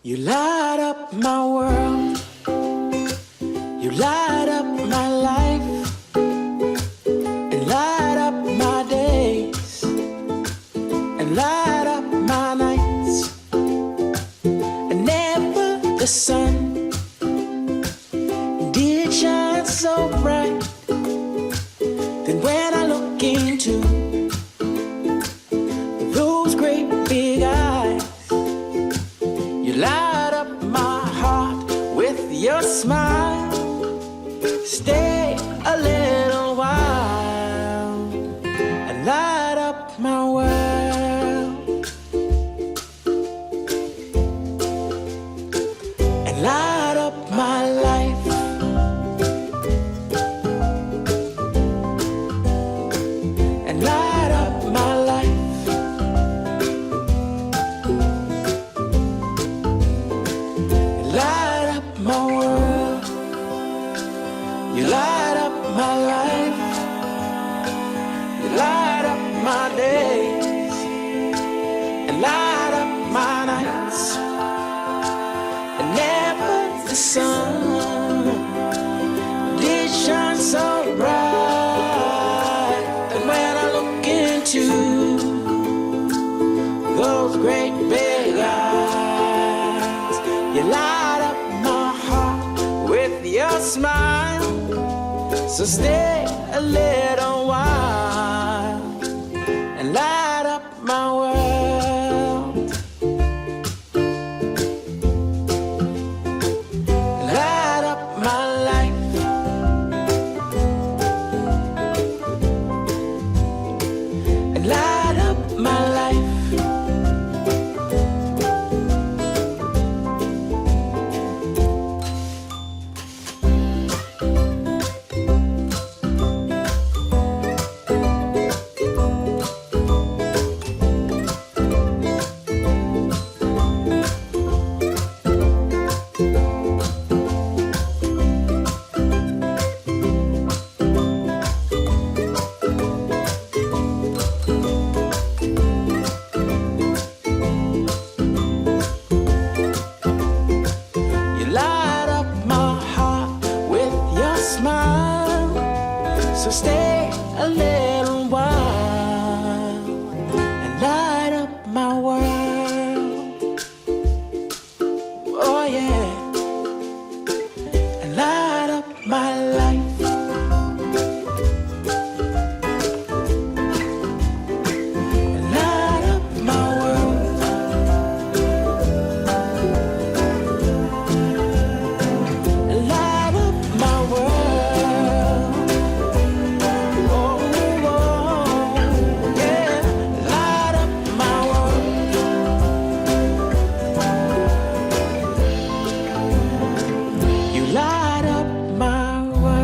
You light up my world, you light up my life, and light up my days, and light up my nights. And never the sun did shine so bright. Then when I look into those great big eyes, you light up my heart with your smile. Stay a little while and light up my world, and light up my life, and light up my life, and light up my world. You light up my life, you light up my days, and light up my nights. And never the sun did shine so bright. And when I look into those great big eyes, you light up my heart with your smile. So stay a little while and light up my world, light up my life, and light up my life. You light up my heart with your smile. So stay a little while and light up my world. Oh yeah, and light up my life, and light up my world, and light up my world. Oh, oh, yeah, light up my world. You light up my world.